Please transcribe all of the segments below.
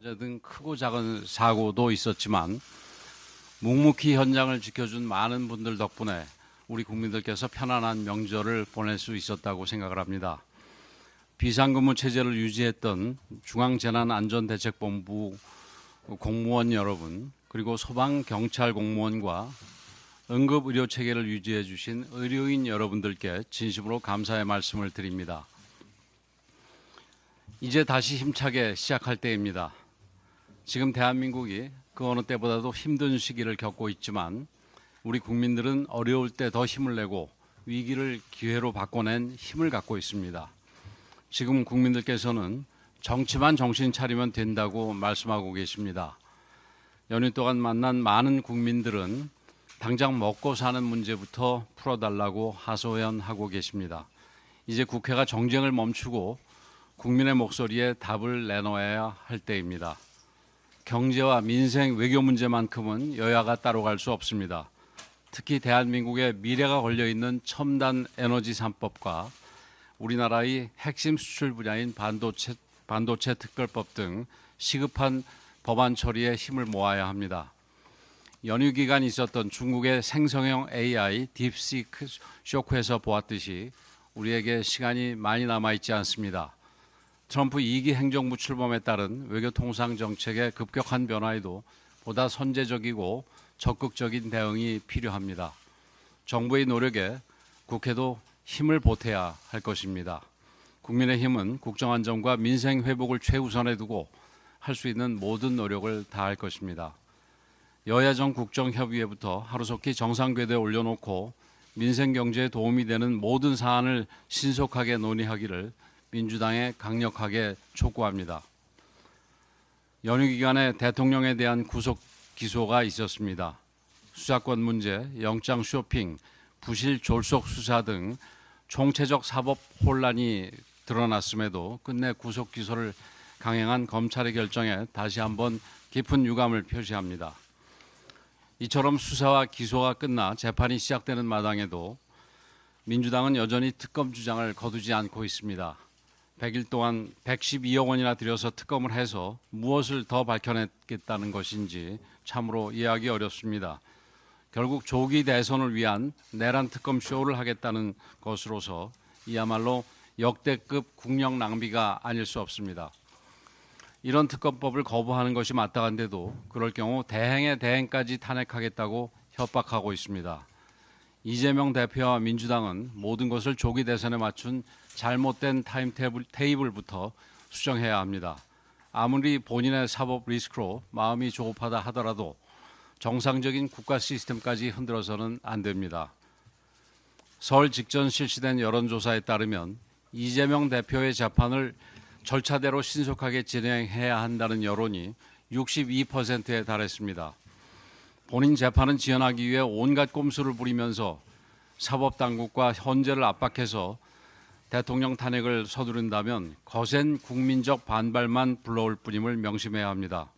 등 크고 작은 사고도 있었지만 묵묵히 현장을 지켜준 많은 분들 덕분에 우리 국민들께서 편안한 명절을 보낼 수 있었다고 생각을 합니다. 비상근무 체제를 유지했던 중앙재난안전대책본부 공무원 여러분, 그리고 소방, 경찰 공무원과 응급의료체계를 유지해 주신 의료인 여러분들께 진심으로 감사의 말씀을 드립니다. 이제 다시 힘차게 시작할 때입니다. 지금 대한민국이 그 어느 때보다도 힘든 시기를 겪고 있지만 우리 국민들은 어려울 때 더 힘을 내고 위기를 기회로 바꿔낸 힘을 갖고 있습니다. 지금 국민들께서는 정치만 정신 차리면 된다고 말씀하고 계십니다. 연휴 동안 만난 많은 국민들은 당장 먹고 사는 문제부터 풀어달라고 하소연하고 계십니다. 이제 국회가 정쟁을 멈추고 국민의 목소리에 답을 내놓아야 할 때입니다. 경제와 민생, 외교 문제만큼은 여야가 따로 갈 수 없습니다. 특히 대한민국의 미래가 걸려있는 첨단 에너지 3법과 우리나라의 핵심 수출 분야인 반도체 특별법 등 시급한 법안 처리에 힘을 모아야 합니다. 연휴 기간 있었던 중국의 생성형 AI 딥시크 쇼크에서 보았듯이 우리에게 시간이 많이 남아있지 않습니다. 트럼프 2기 행정부 출범에 따른 외교 통상 정책의 급격한 변화에도 보다 선제적이고 적극적인 대응이 필요합니다. 정부의 노력에 국회도 힘을 보태야 할 것입니다. 국민의힘은 국정안정과 민생 회복을 최우선에 두고 할 수 있는 모든 노력을 다할 것입니다. 여야정 국정협의회부터 하루속히 정상궤도에 올려놓고 민생 경제에 도움이 되는 모든 사안을 신속하게 논의하기를 민주당에 강력하게 촉구합니다. 연휴 기간에 대통령에 대한 구속 기소가 있었습니다. 수사권 문제, 영장 쇼핑, 부실 졸속 수사 등 총체적 사법 혼란이 드러났음에도 끝내 구속 기소를 강행한 검찰의 결정에 다시 한번 깊은 유감을 표시합니다. 이처럼 수사와 기소가 끝나 재판이 시작되는 마당에도 민주당은 여전히 특검 주장을 거두지 않고 있습니다. 100일 동안 112억 원이나 들여서 특검을 해서 무엇을 더 밝혀냈겠다는 것인지 참으로 이해하기 어렵습니다. 결국 조기 대선을 위한 내란 특검 쇼를 하겠다는 것으로서 이야말로 역대급 국력 낭비가 아닐 수 없습니다. 이런 특검법을 거부하는 것이 마땅한데도 그럴 경우 대행의 대행까지 탄핵하겠다고 협박하고 있습니다. 이재명 대표와 민주당은 모든 것을 조기 대선에 맞춘 잘못된 타임테이블부터 수정해야 합니다. 아무리 본인의 사법 리스크로 마음이 조급하다 하더라도 정상적인 국가 시스템까지 흔들어서는 안 됩니다. 설 직전 실시된 여론조사에 따르면 이재명 대표의 재판을 절차대로 신속하게 진행해야 한다는 여론이 62%에 달했습니다. 본인 재판은 지연하기 위해 온갖 꼼수를 부리면서 사법당국과 헌재를 압박해서 대통령 탄핵을 서두른다면 거센 국민적 반발만 불러올 뿐임을 명심해야 합니다.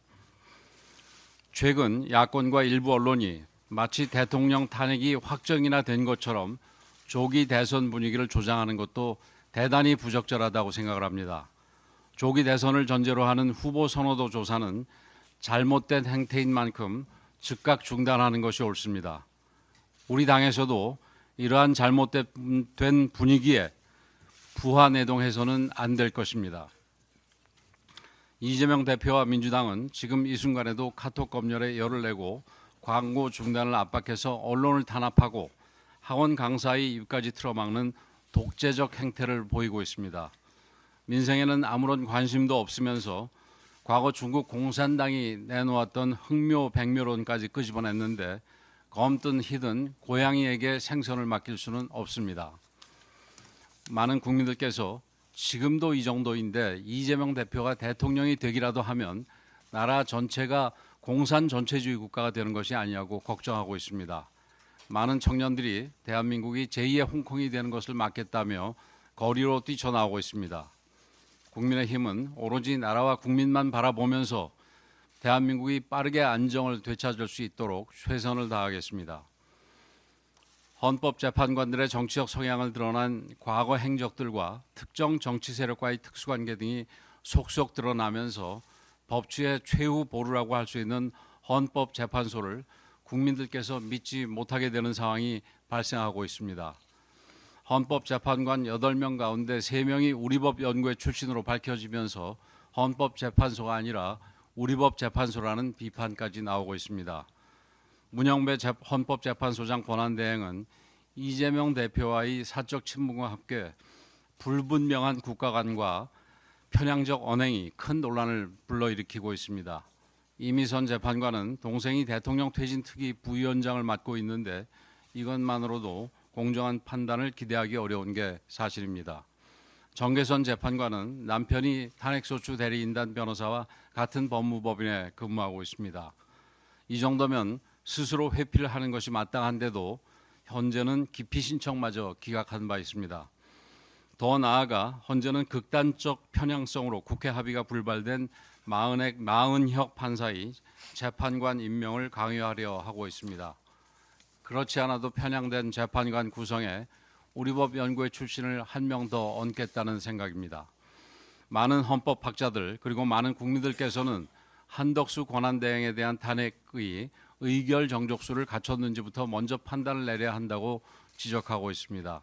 최근 야권과 일부 언론이 마치 대통령 탄핵이 확정이나 된 것처럼 조기 대선 분위기를 조장하는 것도 대단히 부적절하다고 생각을 합니다. 조기 대선을 전제로 하는 후보 선호도 조사는 잘못된 행태인 만큼 즉각 중단하는 것이 옳습니다. 우리 당에서도 이러한 잘못된 분위기에 부하내동해서는 안 될 것입니다. 이재명 대표와 민주당은 지금 이 순간에도 카톡 검열에 열을 내고 광고 중단을 압박해서 언론을 탄압하고 학원 강사의 입까지 틀어막는 독재적 행태를 보이고 있습니다. 민생에는 아무런 관심도 없으면서 과거 중국 공산당이 내놓았던 흥묘 백묘론까지 끄집어냈는데 검든 희든 고양이에게 생선을 맡길 수는 없습니다. 많은 국민들께서 지금도 이 정도인데 이재명 대표가 대통령이 되기라도 하면 나라 전체가 공산 전체주의 국가가 되는 것이 아니냐고 걱정하고 있습니다. 많은 청년들이 대한민국이 제2의 홍콩이 되는 것을 막겠다며 거리로 뛰쳐나오고 있습니다. 국민의힘은 오로지 나라와 국민만 바라보면서 대한민국이 빠르게 안정을 되찾을 수 있도록 최선을 다하겠습니다. 헌법재판관들의 정치적 성향을 드러난 과거 행적들과 특정 정치 세력과의 특수관계 등이 속속 드러나면서 법치의 최후 보루라고 할 수 있는 헌법재판소를 국민들께서 믿지 못하게 되는 상황이 발생하고 있습니다. 헌법재판관 8명 가운데 3명이 우리법 연구회 출신으로 밝혀지면서 헌법재판소가 아니라 우리법재판소라는 비판까지 나오고 있습니다. 문영배 헌법재판소장 권한대행은 이재명 대표와의 사적 친분과 함께 불분명한 국가관과 편향적 언행이 큰 논란을 불러일으키고 있습니다. 이미선 재판관은 동생이 대통령 퇴진 특위 부위원장을 맡고 있는데 이것만으로도 공정한 판단을 기대하기 어려운 게 사실입니다. 정계선 재판관은 남편이 탄핵소추 대리인단 변호사와 같은 법무법인에 근무하고 있습니다. 이 정도면 스스로 회피를 하는 것이 마땅한데도 현재는 기피 신청마저 기각한 바 있습니다. 더 나아가 현재는 극단적 편향성으로 국회 합의가 불발된 마은혁 판사의 재판관 임명을 강요하려 하고 있습니다. 그렇지 않아도 편향된 재판관 구성에 우리법 연구회 출신을 한 명 더 얹겠다는 생각입니다. 많은 헌법학자들 그리고 많은 국민들께서는 한덕수 권한대행에 대한 탄핵의 의결 정족수를 갖췄는지부터 먼저 판단을 내려야 한다고 지적하고 있습니다.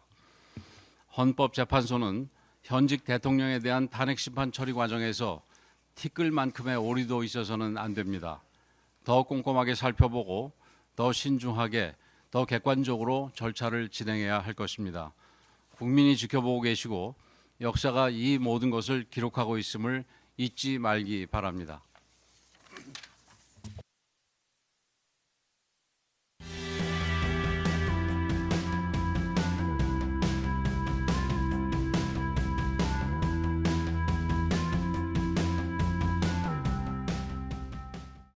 헌법재판소는 현직 대통령에 대한 탄핵심판 처리 과정에서 티끌만큼의 오리도 있어서는 안 됩니다. 더 꼼꼼하게 살펴보고 더 신중하게 더 객관적으로 절차를 진행해야 할 것입니다. 국민이 지켜보고 계시고 역사가 이 모든 것을 기록하고 있음을 잊지 말기 바랍니다.